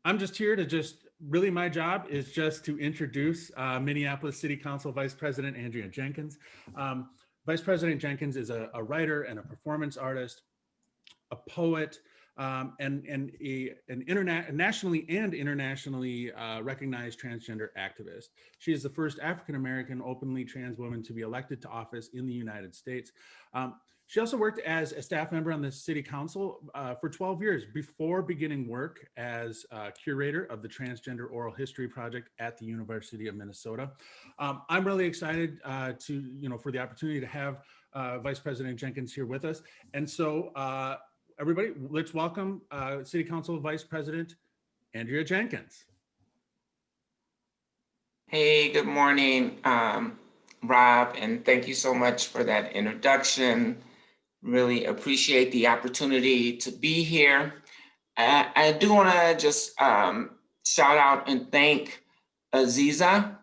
I'm just here to really my job is just to introduce Minneapolis City Council Vice President Andrea Jenkins. Vice President Jenkins is a writer and a performance artist, a poet, and an nationally and internationally recognized transgender activist. She is the first African-American openly trans woman to be elected to office in the United States. She also worked as a staff member on the city council for 12 years before beginning work as curator of the Transgender Oral History Project at the University of Minnesota. I'm really excited for the opportunity to have Vice President Jenkins here with us. And so everybody, let's welcome City Council Vice President Andrea Jenkins. Hey, good morning, Rob, and thank you so much for that introduction. Really appreciate the opportunity to be here. I do want to just shout out and thank Aziza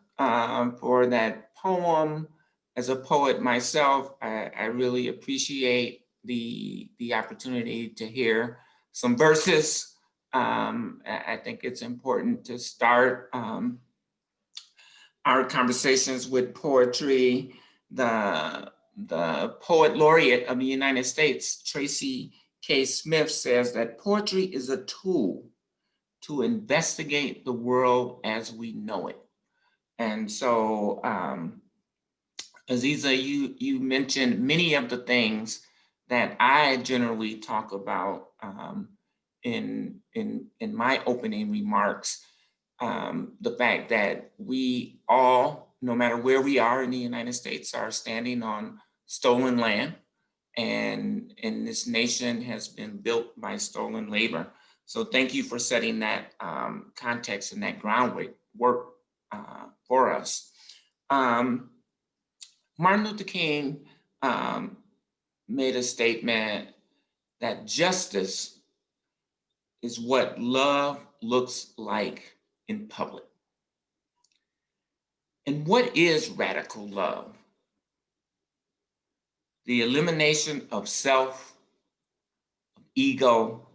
for that poem. As a poet myself, I really appreciate the opportunity to hear some verses. I think it's important to start our conversations with poetry. The poet laureate of the United States, Tracy K. Smith, says that poetry is a tool to investigate the world as we know it. And so, Aziza, you mentioned many of the things that I generally talk about in my opening remarks. The fact that we all, no matter where we are in the United States, are standing on stolen land, and this nation has been built by stolen labor. So thank you for setting that context and that groundwork for us. Martin Luther King made a statement that justice is what love looks like in public. And what is radical love? The elimination of self, of ego,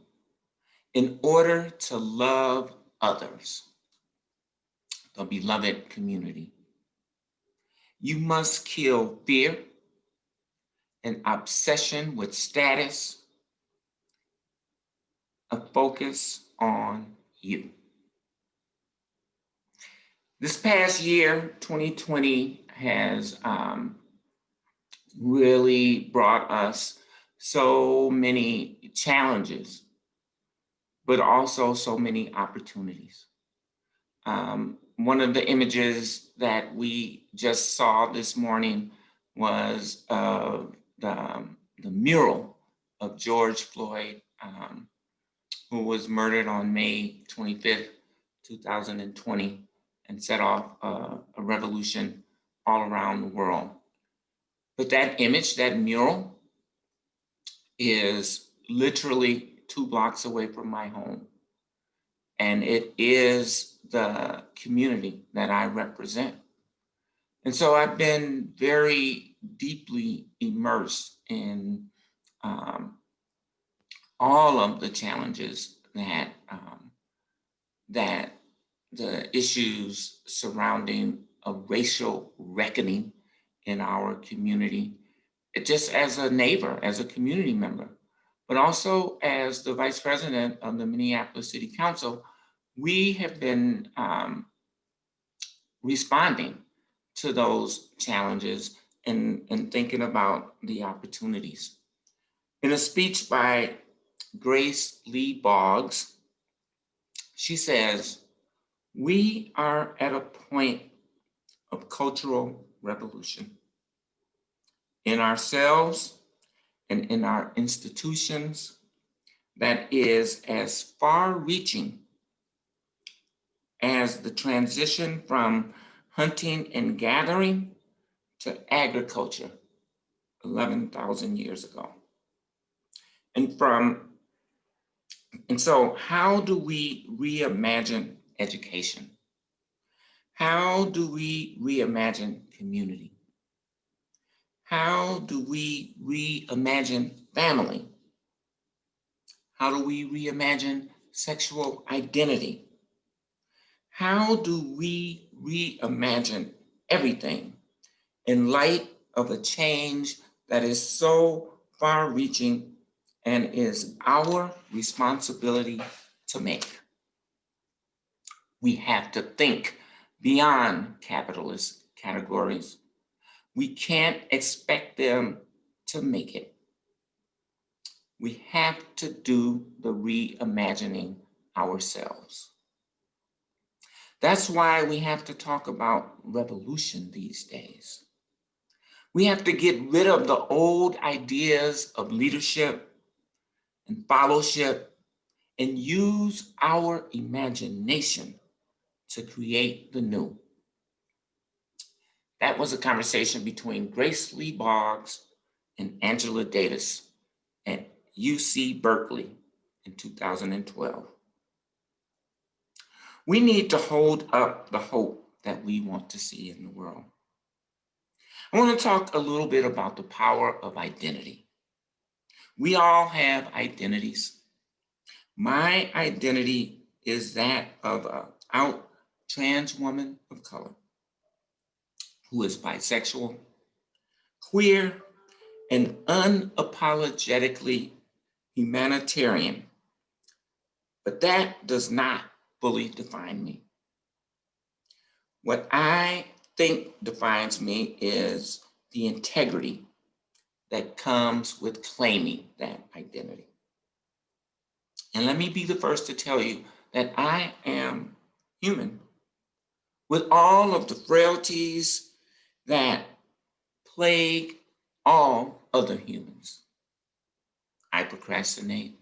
in order to love others, the beloved community. You must kill fear and obsession with status, a focus on you. This past year, 2020, has really brought us so many challenges, but also so many opportunities. One of the images that we just saw this morning was the mural of George Floyd, who was murdered on May 25th, 2020. And set off a revolution all around the world. But that image, that mural, is literally 2 blocks away from my home. And it is the community that I represent. And so I've been very deeply immersed in all of the challenges that the issues surrounding a racial reckoning in our community, just as a neighbor, as a community member, but also as the vice president of the Minneapolis City Council. We have been responding to those challenges and thinking about the opportunities. In a speech by Grace Lee Boggs, she says, "We are at a point of cultural revolution in ourselves and in our institutions that is as far-reaching as the transition from hunting and gathering to agriculture 11,000 years ago. And so how do we reimagine education? How do we reimagine community? How do we reimagine family? How do we reimagine sexual identity? How do we reimagine everything in light of a change that is so far-reaching and is our responsibility to make? We have to think beyond capitalist categories. We can't expect them to make it. We have to do the reimagining ourselves. That's why we have to talk about revolution these days. We have to get rid of the old ideas of leadership and fellowship and use our imagination to create the new. That was a conversation between Grace Lee Boggs and Angela Davis at UC Berkeley in 2012. We need to hold up the hope that we want to see in the world. I want to talk a little bit about the power of identity. We all have identities. My identity is that of an out trans woman of color who is bisexual, queer, and unapologetically humanitarian. But that does not fully define me. What I think defines me is the integrity that comes with claiming that identity. And let me be the first to tell you that I am human with all of the frailties that plague all other humans. I procrastinate.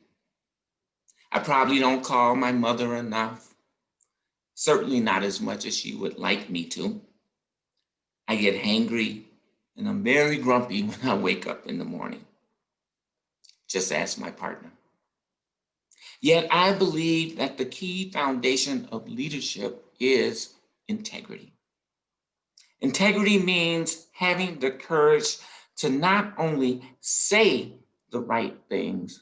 I probably don't call my mother enough, certainly not as much as she would like me to. I get hangry and I'm very grumpy when I wake up in the morning. Just ask my partner. Yet I believe that the key foundation of leadership is integrity. Integrity means having the courage to not only say the right things,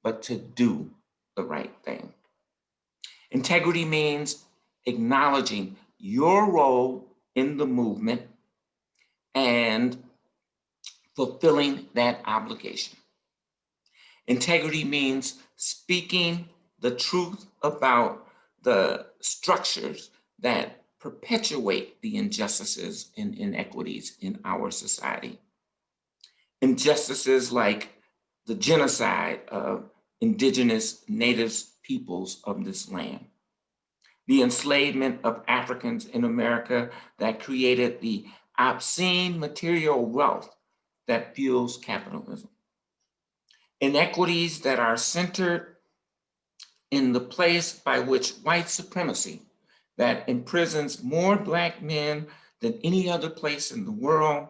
but to do the right thing. Integrity means acknowledging your role in the movement and fulfilling that obligation. Integrity means speaking the truth about the structures that perpetuate the injustices and inequities in our society. Injustices like the genocide of indigenous native peoples of this land, the enslavement of Africans in America that created the obscene material wealth that fuels capitalism. Inequities that are centered in the place by which white supremacy that imprisons more Black men than any other place in the world,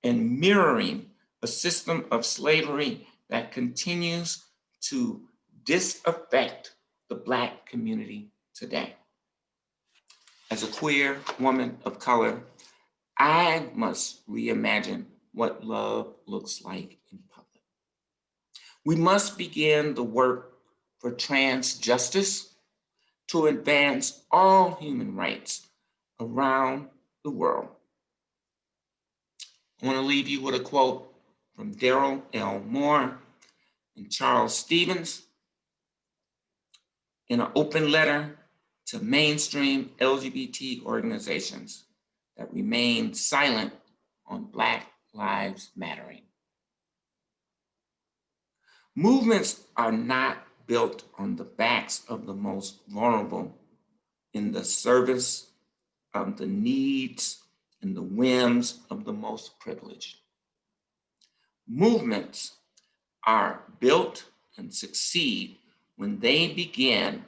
and mirroring a system of slavery that continues to disaffect the Black community today. As a queer woman of color, I must reimagine what love looks like in public. We must begin the work for trans justice to advance all human rights around the world. I want to leave you with a quote from Daryl L. Moore and Charles Stevens in an open letter to mainstream LGBT organizations that remain silent on Black Lives Mattering. Movements are not built on the backs of the most vulnerable in the service of the needs and the whims of the most privileged. Movements are built and succeed when they begin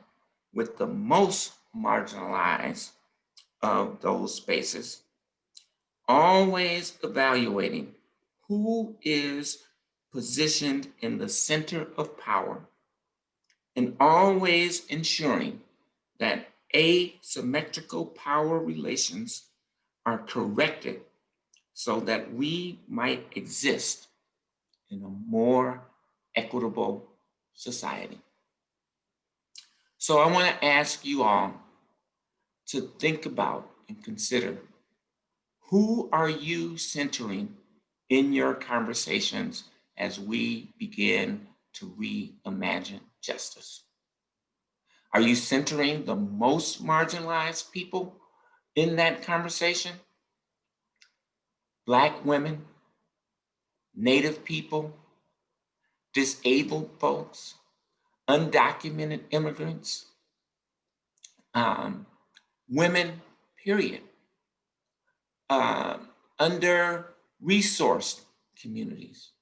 with the most marginalized of those spaces, always evaluating who is positioned in the center of power and always ensuring that asymmetrical power relations are corrected so that we might exist in a more equitable society. So I want to ask you all, to think about and consider, who are you centering in your conversations as we begin to reimagine justice? Are you centering the most marginalized people in that conversation? Black women, Native people, disabled folks, undocumented immigrants, women, period, under-resourced communities,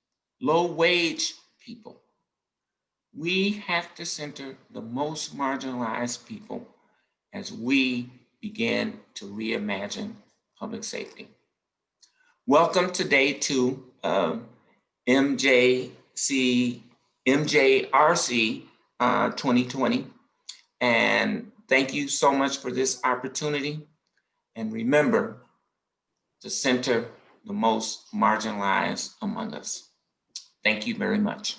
low-wage people. We have to center the most marginalized people as we begin to reimagine public safety. Welcome today to MNJRC 2020. And thank you so much for this opportunity. And remember to center the most marginalized among us. Thank you very much.